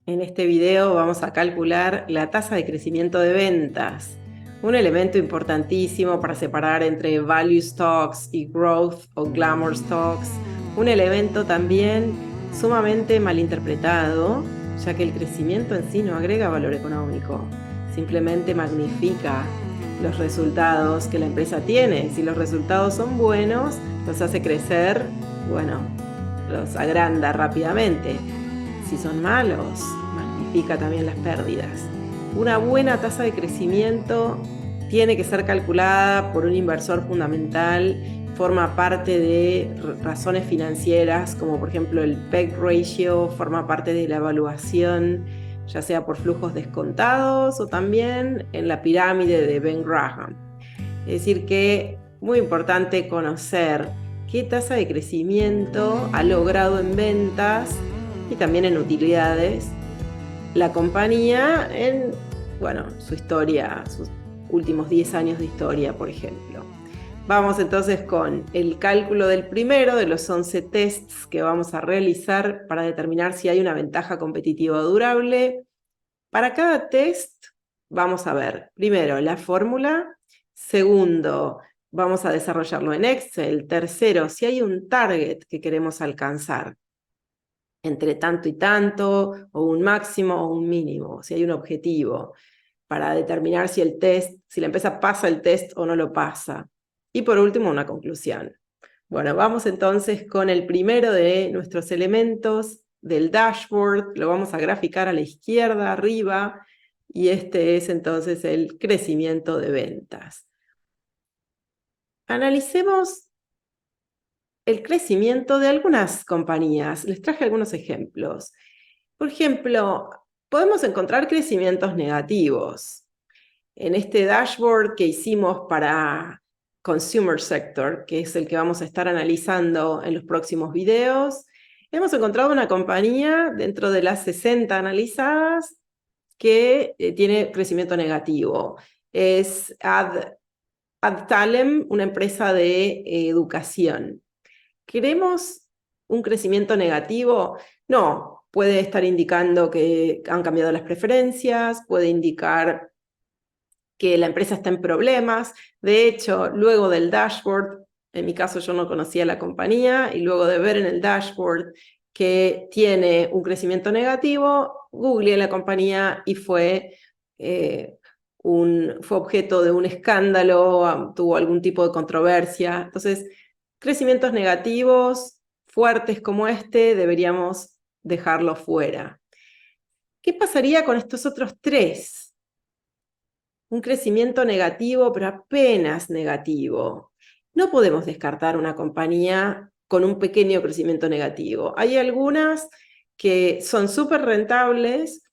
En este video vamos a calcular la tasa de crecimiento de ventas, un elemento importantísimo para separar entre value stocks y growth o glamour stocks, un elemento también sumamente malinterpretado, ya que el crecimiento en sí no agrega valor económico, simplemente magnifica los resultados que la empresa tiene. Si los resultados son buenos, los hace crecer, bueno, los agranda rápidamente. Si son malos, magnifica también las pérdidas. Una buena tasa de crecimiento tiene que ser calculada por un inversor fundamental, forma parte de razones financieras, como por ejemplo el PEG ratio, forma parte de la evaluación, ya sea por flujos descontados o también en la pirámide de Ben Graham. Es decir, que muy importante conocer qué tasa de crecimiento ha logrado en ventas y también en utilidades la compañía en, bueno, su historia, sus últimos 10 años de historia, por ejemplo. Vamos entonces con el cálculo del primero de los 11 tests que vamos a realizar para determinar si hay una ventaja competitiva durable. Para cada test vamos a ver primero la fórmula, segundo vamos a desarrollarlo en Excel, tercero si hay un target que queremos alcanzar entre tanto y tanto, o un máximo o un mínimo, si hay un objetivo, para determinar si si la empresa pasa el test o no lo pasa. Y por último, una conclusión. Bueno, vamos entonces con el primero de nuestros elementos del dashboard, lo vamos a graficar a la izquierda, arriba, y este es entonces el crecimiento de ventas. Analicemos el crecimiento de algunas compañías. Les traje algunos ejemplos. Por ejemplo, podemos encontrar crecimientos negativos. En este dashboard que hicimos para Consumer Sector, que es el que vamos a estar analizando en los próximos videos, hemos encontrado una compañía dentro de las 60 analizadas que tiene crecimiento negativo. Es Adtalem, una empresa de educación. ¿Queremos un crecimiento negativo? No, puede estar indicando que han cambiado las preferencias, puede indicar que la empresa está en problemas. De hecho, luego del dashboard, en mi caso yo no conocía la compañía, y luego de ver en el dashboard que tiene un crecimiento negativo, googleé la compañía y fue objeto de un escándalo, tuvo algún tipo de controversia. Entonces, crecimientos negativos fuertes como este deberíamos dejarlo fuera. ¿Qué pasaría con estos otros tres? Un crecimiento negativo, pero apenas negativo. No podemos descartar una compañía con un pequeño crecimiento negativo. Hay algunas que son súper rentables.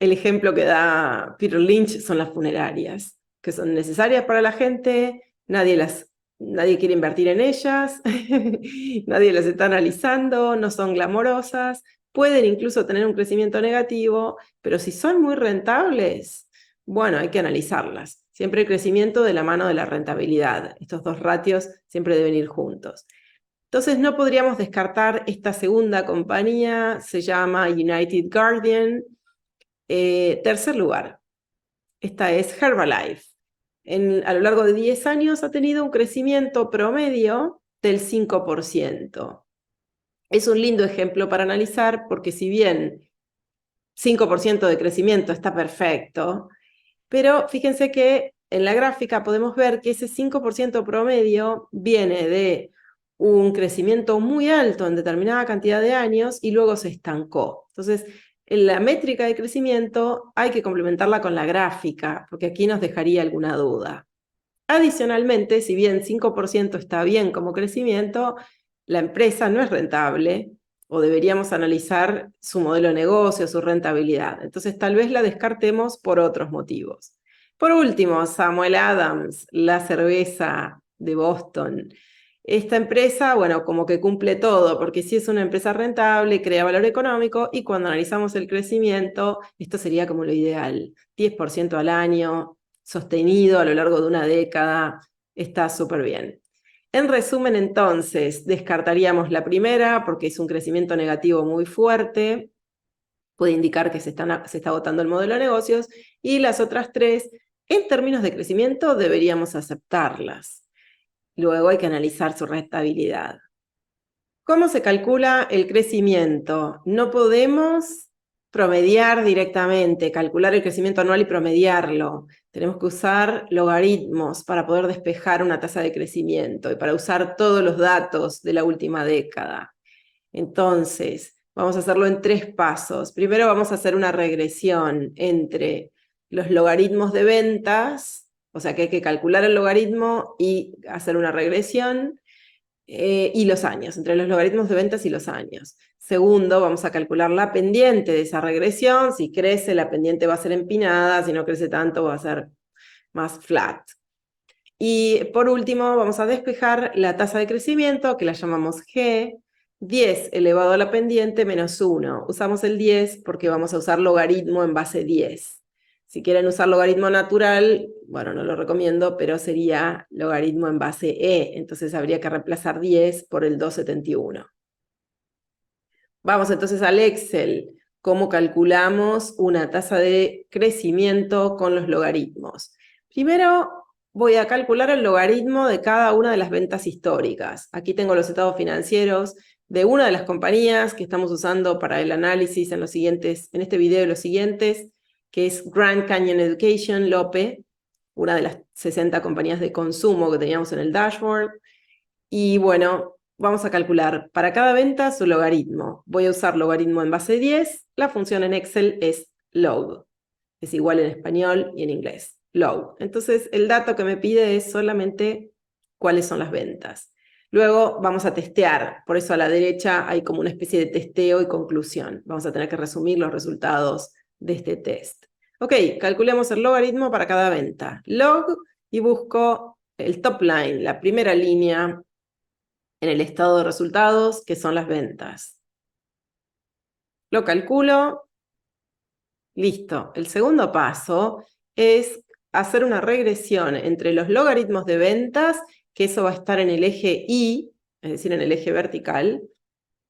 El ejemplo que da Peter Lynch son las funerarias, que son necesarias para la gente, nadie quiere invertir en ellas, nadie las está analizando, no son glamorosas, pueden incluso tener un crecimiento negativo, pero si son muy rentables, bueno, hay que analizarlas. Siempre el crecimiento de la mano de la rentabilidad. Estos dos ratios siempre deben ir juntos. Entonces no podríamos descartar esta segunda compañía, se llama United Guardian. Tercer lugar, esta es Herbalife. A lo largo de 10 años ha tenido un crecimiento promedio del 5%. Es un lindo ejemplo para analizar porque si bien 5% de crecimiento está perfecto, pero fíjense que en la gráfica podemos ver que ese 5% promedio viene de un crecimiento muy alto en determinada cantidad de años y luego se estancó. Entonces, en la métrica de crecimiento hay que complementarla con la gráfica, porque aquí nos dejaría alguna duda. Adicionalmente, si bien 5% está bien como crecimiento, la empresa no es rentable o deberíamos analizar su modelo de negocio, su rentabilidad. Entonces, tal vez la descartemos por otros motivos. Por último, Samuel Adams, la cerveza de Boston. Esta empresa, bueno, como que cumple todo, porque sí es una empresa rentable, crea valor económico, y cuando analizamos el crecimiento, esto sería como lo ideal, 10% al año, sostenido a lo largo de una década, está súper bien. En resumen, entonces, descartaríamos la primera porque es un crecimiento negativo muy fuerte. puede indicar que se está agotando el modelo de negocios, y las otras 3, en términos de crecimiento, deberíamos aceptarlas. Luego hay que analizar su rentabilidad. ¿Cómo se calcula el crecimiento? No podemos promediar directamente, calcular el crecimiento anual y promediarlo. Tenemos que usar logaritmos para poder despejar una tasa de crecimiento y para usar todos los datos de la última década. Entonces, vamos a hacerlo en 3 pasos. Primero vamos a hacer una regresión entre los logaritmos de ventas, o sea que hay que calcular el logaritmo y hacer una regresión, y los años, entre los logaritmos de ventas y los años. Segundo, vamos a calcular la pendiente de esa regresión. Si crece, la pendiente va a ser empinada; si no crece tanto, va a ser más flat. Y por último, vamos a despejar la tasa de crecimiento, que la llamamos G, 10 elevado a la pendiente menos 1. Usamos el 10 porque vamos a usar logaritmo en base 10. Si quieren usar logaritmo natural, bueno, no lo recomiendo, pero sería logaritmo en base E. Entonces habría que reemplazar 10 por el 271. Vamos entonces al Excel. ¿Cómo calculamos una tasa de crecimiento con los logaritmos? Primero voy a calcular el logaritmo de cada una de las ventas históricas. Aquí tengo los estados financieros de una de las compañías que estamos usando para el análisis en este video y los siguientes, que es Grand Canyon Education, LOPE, una de las 60 compañías de consumo que teníamos en el dashboard. Y bueno, vamos a calcular para cada venta su logaritmo. Voy a usar logaritmo en base 10. La función en Excel es log. Es igual en español y en inglés. Log. Entonces, el dato que me pide es solamente cuáles son las ventas. Luego vamos a testear. Por eso a la derecha hay como una especie de testeo y conclusión. Vamos a tener que resumir los resultados de este test. Ok, calculemos el logaritmo para cada venta. Log, y busco el top line, la primera línea en el estado de resultados, que son las ventas. Lo calculo. Listo. El segundo paso es hacer una regresión entre los logaritmos de ventas, que eso va a estar en el eje Y, es decir, en el eje vertical,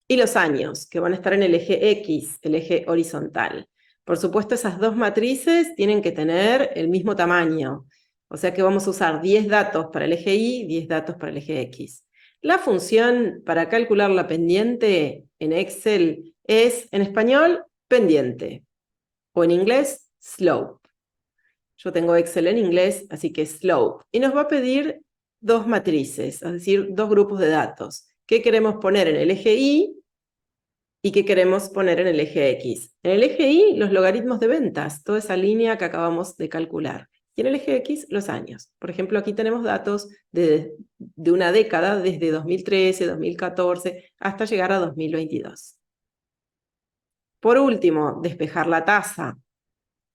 y los años, que van a estar en el eje X, el eje horizontal. Por supuesto, esas dos matrices tienen que tener el mismo tamaño. O sea que vamos a usar 10 datos para el eje Y, 10 datos para el eje X. La función para calcular la pendiente en Excel es, en español, pendiente, o en inglés, slope. Yo tengo Excel en inglés, así que slope. Y nos va a pedir 2 matrices, es decir, 2 grupos de datos. ¿Qué queremos poner en el eje Y y qué queremos poner en el eje X? En el eje Y, los logaritmos de ventas, toda esa línea que acabamos de calcular. Y en el eje X, los años. Por ejemplo, aquí tenemos datos de una década, desde 2013, 2014, hasta llegar a 2022. Por último, despejar la tasa.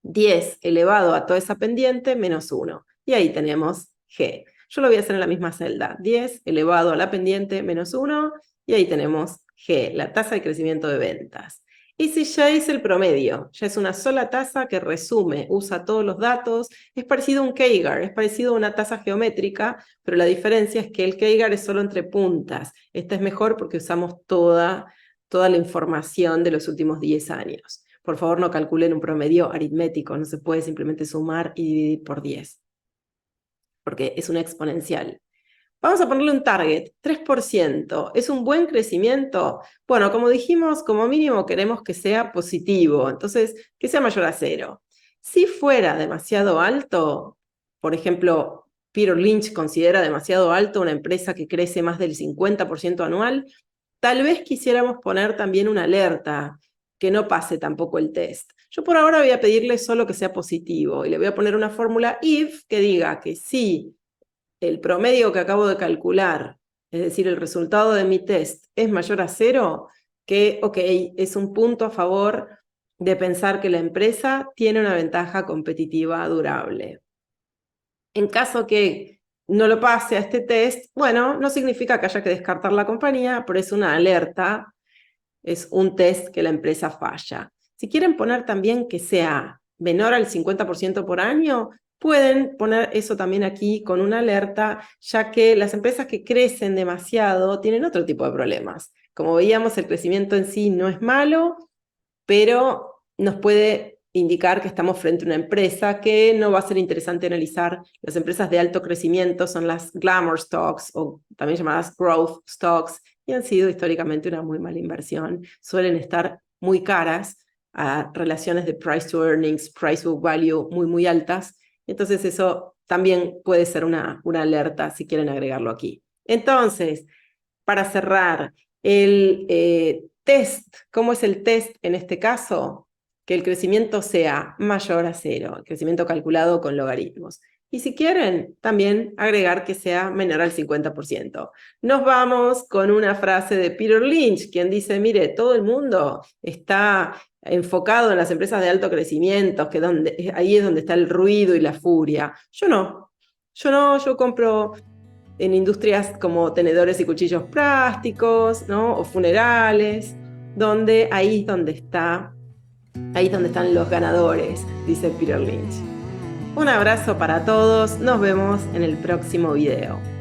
10 elevado a toda esa pendiente menos 1. Y ahí tenemos G. Yo lo voy a hacer en la misma celda. 10 elevado a la pendiente menos 1. Y ahí tenemos G, la tasa de crecimiento de ventas. Y si ya es el promedio, ya es una sola tasa que resume, usa todos los datos, es parecido a un CAGR, es parecido a una tasa geométrica, pero la diferencia es que el CAGR es solo entre puntas. Esta es mejor porque usamos toda la información de los últimos 10 años. Por favor, no calculen un promedio aritmético, no se puede simplemente sumar y dividir por 10, porque es una exponencial. Vamos a ponerle un target, 3%. ¿Es un buen crecimiento? Bueno, como dijimos, como mínimo queremos que sea positivo, entonces que sea mayor a 0. Si fuera demasiado alto, por ejemplo, Peter Lynch considera demasiado alto una empresa que crece más del 50% anual, tal vez quisiéramos poner también una alerta, que no pase tampoco el test. Yo por ahora voy a pedirle solo que sea positivo, y le voy a poner una fórmula if que diga que sí, el promedio que acabo de calcular, es decir, el resultado de mi test, es mayor a 0, que, ok, es un punto a favor de pensar que la empresa tiene una ventaja competitiva durable. En caso que no lo pase a este test, bueno, no significa que haya que descartar la compañía, pero es una alerta, es un test que la empresa falla. Si quieren poner también que sea menor al 50% por año, pueden poner eso también aquí con una alerta, ya que las empresas que crecen demasiado tienen otro tipo de problemas. Como veíamos, el crecimiento en sí no es malo, pero nos puede indicar que estamos frente a una empresa que no va a ser interesante analizar. Las empresas de alto crecimiento son las glamour stocks o también llamadas growth stocks y han sido históricamente una muy mala inversión. Suelen estar muy caras, a relaciones de price to earnings, price to value muy altas. Entonces eso también puede ser una alerta si quieren agregarlo aquí. Entonces, para cerrar, el test, ¿cómo es el test en este caso? Que el crecimiento sea mayor a cero, el crecimiento calculado con logaritmos. Y si quieren, también agregar que sea menor al 50%. Nos vamos con una frase de Peter Lynch, quien dice, mire, todo el mundo está enfocado en las empresas de alto crecimiento, que ahí es donde está el ruido y la furia. Yo no, yo compro en industrias como tenedores y cuchillos plásticos, ¿no? O funerales, donde ahí es donde están los ganadores, dice Peter Lynch. Un abrazo para todos, nos vemos en el próximo video.